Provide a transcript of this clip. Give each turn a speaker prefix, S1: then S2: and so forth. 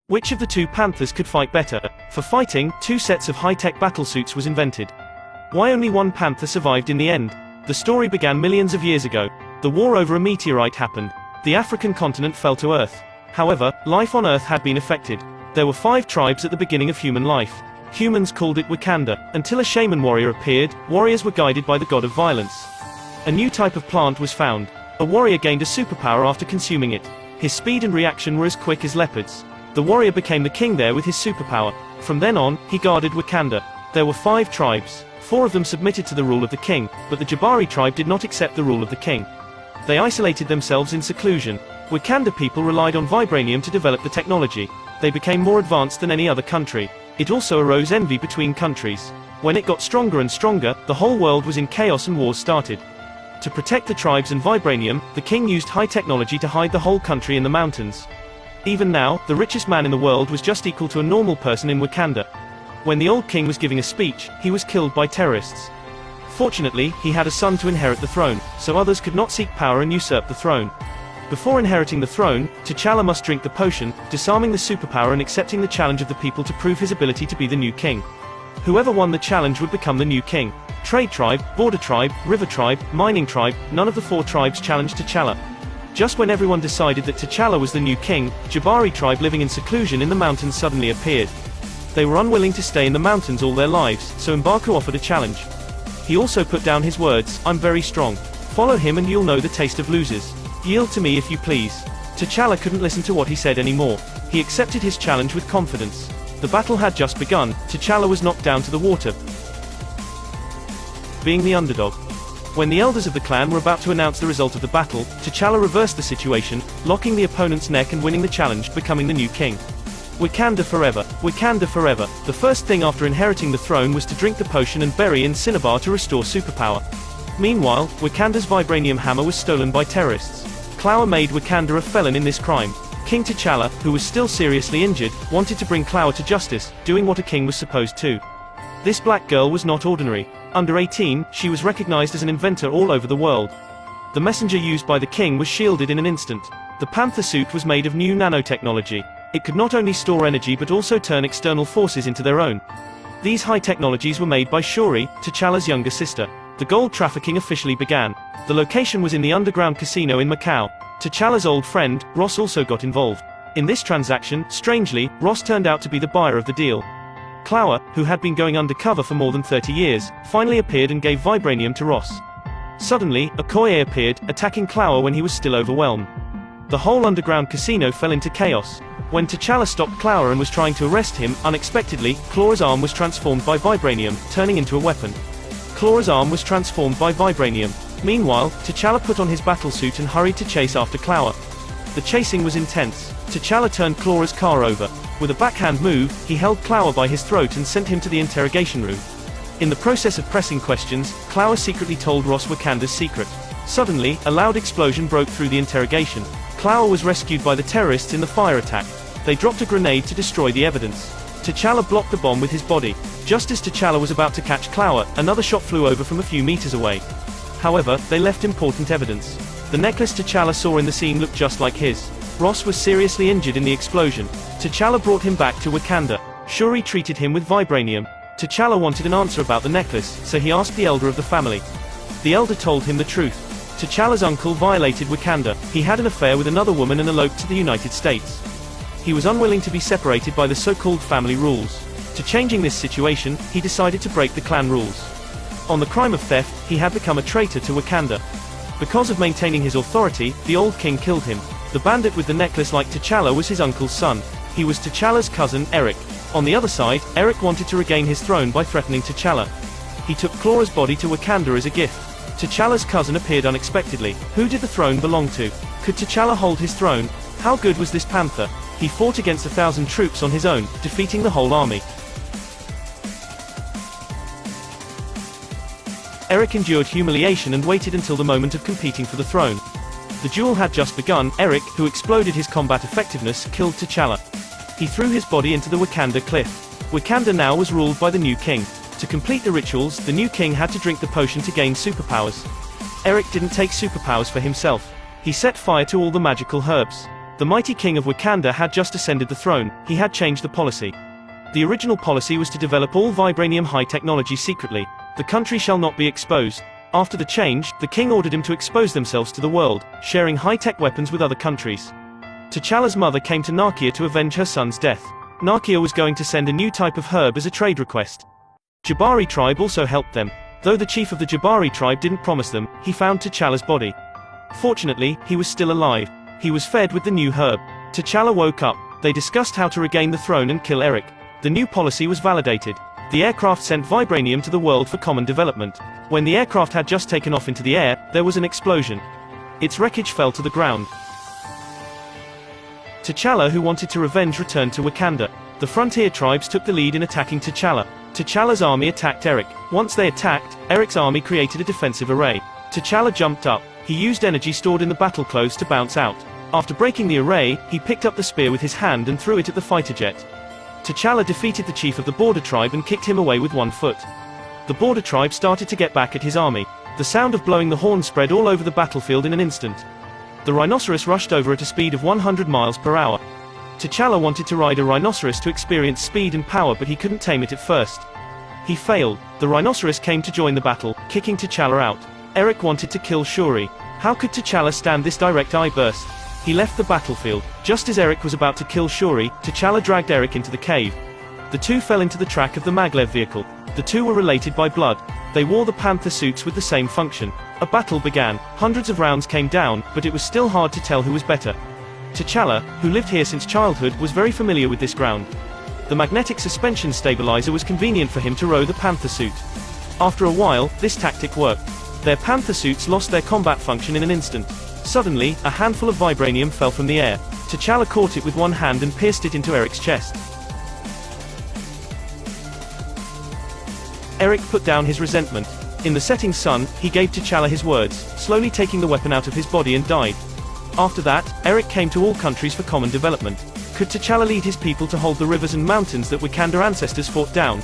S1: Which of the two panthers could fight better? For fighting, two sets of high-tech battlesuits was invented. Why only one panther survived in the end? The story began millions of years ago. The war over a meteorite happened. The African continent fell to Earth. However, life on Earth had been affected. There were 5 tribes at the beginning of human life. Humans called it Wakanda. Until a shaman warrior appeared, warriors were guided by the god of violence. A new type of plant was found. A warrior gained a superpower after consuming it. His speed and reaction were as quick as leopards. The warrior became the king there with his superpower. From then on, he guarded Wakanda. There were 5 tribes. 4 of them submitted to the rule of the king, but the Jabari tribe did not accept the rule of the king. They isolated themselves in seclusion. Wakanda people relied on vibranium to develop the technology. They became more advanced than any other country. It also arose envy between countries. When it got stronger and stronger, the whole world was in chaos and wars started. To protect the tribes and vibranium, the king used high technology to hide the whole country in the mountains. Even now, the richest man in the world was just equal to a normal person in Wakanda. When the old king was giving a speech, he was killed by terrorists. Fortunately, he had a son to inherit the throne, so others could not seek power and usurp the throne. Before inheriting the throne, T'Challa must drink the potion, disarming the superpower and accepting the challenge of the people to prove his ability to be the new king. Whoever won the challenge would become the new king. Trade tribe, border tribe, river tribe, mining tribe, none of the 4 tribes challenged T'Challa. Just when everyone decided that T'Challa was the new king, Jabari tribe living in seclusion in the mountains suddenly appeared. They were unwilling to stay in the mountains all their lives, so M'Baku offered a challenge. He also put down his words, "I'm very strong. Follow him and you'll know the taste of losers. Yield to me if you please." T'Challa couldn't listen to what he said anymore. He accepted his challenge with confidence. The battle had just begun. T'Challa was knocked down to the water, being the underdog. When the elders of the clan were about to announce the result of the battle, T'Challa reversed the situation, locking the opponent's neck and winning the challenge, becoming the new king. Wakanda forever. Wakanda forever. The first thing after inheriting the throne was to drink the potion and bury in cinnabar to restore superpower. Meanwhile, Wakanda's vibranium hammer was stolen by terrorists. Clower made Wakanda a felon in this crime. King T'Challa, who was still seriously injured, wanted to bring Clower to justice, doing what a king was supposed to. This black girl was not ordinary. Under 18, she was recognized as an inventor all over the world. The messenger used by the king was shielded in an instant. The panther suit was made of new nanotechnology. It could not only store energy but also turn external forces into their own. These high technologies were made by Shuri, T'Challa's younger sister. The gold trafficking officially began. The location was in the underground casino in Macau. T'Challa's old friend, Ross, also got involved. In this transaction, strangely, Ross turned out to be the buyer of the deal. Clower, who had been going undercover for more than 30 years, finally appeared and gave vibranium to Ross. Suddenly, Okoye appeared, attacking Clower when he was still overwhelmed. The whole underground casino fell into chaos. When T'Challa stopped Clower and was trying to arrest him, unexpectedly, Claw's arm was transformed by vibranium, turning into a weapon. Claw's arm was transformed by vibranium. Meanwhile, T'Challa put on his battlesuit and hurried to chase after Clower. The chasing was intense. T'Challa turned Claw's car over. With a backhand move, he held Clower by his throat and sent him to the interrogation room. In the process of pressing questions, Clower secretly told Ross Wakanda's secret. Suddenly, a loud explosion broke through the interrogation. Clower was rescued by the terrorists in the fire attack. They dropped a grenade to destroy the evidence. T'Challa blocked the bomb with his body. Just as T'Challa was about to catch Clower, another shot flew over from a few meters away. However, they left important evidence. The necklace T'Challa saw in the scene looked just like his. Ross was seriously injured in the explosion. T'Challa brought him back to Wakanda. Shuri treated him with vibranium. T'Challa wanted an answer about the necklace, so he asked the elder of the family. The elder told him the truth. T'Challa's uncle violated Wakanda. He had an affair with another woman and eloped to the United States. He was unwilling to be separated by the so-called family rules. To changing this situation, he decided to break the clan rules. On the crime of theft, he had become a traitor to Wakanda. Because of maintaining his authority, the old king killed him. The bandit with the necklace like T'Challa was his uncle's son. He was T'Challa's cousin, Eric. On the other side, Eric wanted to regain his throne by threatening T'Challa. He took Claw's body to Wakanda as a gift. T'Challa's cousin appeared unexpectedly. Who did the throne belong to? Could T'Challa hold his throne? How good was this panther? He fought against 1,000 troops on his own, defeating the whole army. Eric endured humiliation and waited until the moment of competing for the throne. The duel had just begun. Eric, who exploded his combat effectiveness, killed T'Challa. He threw his body into the Wakanda cliff. Wakanda now was ruled by the new king. To complete the rituals, the new king had to drink the potion to gain superpowers. Eric didn't take superpowers for himself. He set fire to all the magical herbs. The mighty king of Wakanda had just ascended the throne. He had changed the policy. The original policy was to develop all vibranium high technology secretly. The country shall not be exposed. After the change, the king ordered him to expose themselves to the world, sharing high-tech weapons with other countries. T'Challa's mother came to Nakia to avenge her son's death. Nakia was going to send a new type of herb as a trade request. Jabari tribe also helped them. Though the chief of the Jabari tribe didn't promise them, he found T'Challa's body. Fortunately, he was still alive. He was fed with the new herb. T'Challa woke up. They discussed how to regain the throne and kill Eric. The new policy was validated. The aircraft sent vibranium to the world for common development. When the aircraft had just taken off into the air, there was an explosion. Its wreckage fell to the ground. T'Challa, who wanted to revenge, returned to Wakanda. The frontier tribes took the lead in attacking T'Challa. T'Challa's army attacked Eric. Once they attacked, Eric's army created a defensive array. T'Challa jumped up. He used energy stored in the battle clothes to bounce out. After breaking the array, he picked up the spear with his hand and threw it at the fighter jet. T'Challa defeated the chief of the border tribe and kicked him away with 1 foot. The border tribe started to get back at his army. The sound of blowing the horn spread all over the battlefield in an instant. The rhinoceros rushed over at a speed of 100 miles per hour. T'Challa wanted to ride a rhinoceros to experience speed and power, but he couldn't tame it at first. He failed. The rhinoceros came to join the battle, kicking T'Challa out. Eric wanted to kill Shuri. How could T'Challa stand this direct eye burst? He left the battlefield. Just as Eric was about to kill Shuri, T'Challa dragged Eric into the cave. The two fell into the track of the maglev vehicle. The two were related by blood. They wore the panther suits with the same function. A battle began. Hundreds of rounds came down, but it was still hard to tell who was better. T'Challa, who lived here since childhood, was very familiar with this ground. The magnetic suspension stabilizer was convenient for him to row the panther suit. After a while, this tactic worked. Their panther suits lost their combat function in an instant. Suddenly, a handful of vibranium fell from the air. T'Challa caught it with one hand and pierced it into Eric's chest. Eric put down his resentment. In the setting sun, he gave T'Challa his words, slowly taking the weapon out of his body and died. After that, Eric came to all countries for common development. Could T'Challa lead his people to hold the rivers and mountains that Wakanda ancestors fought down?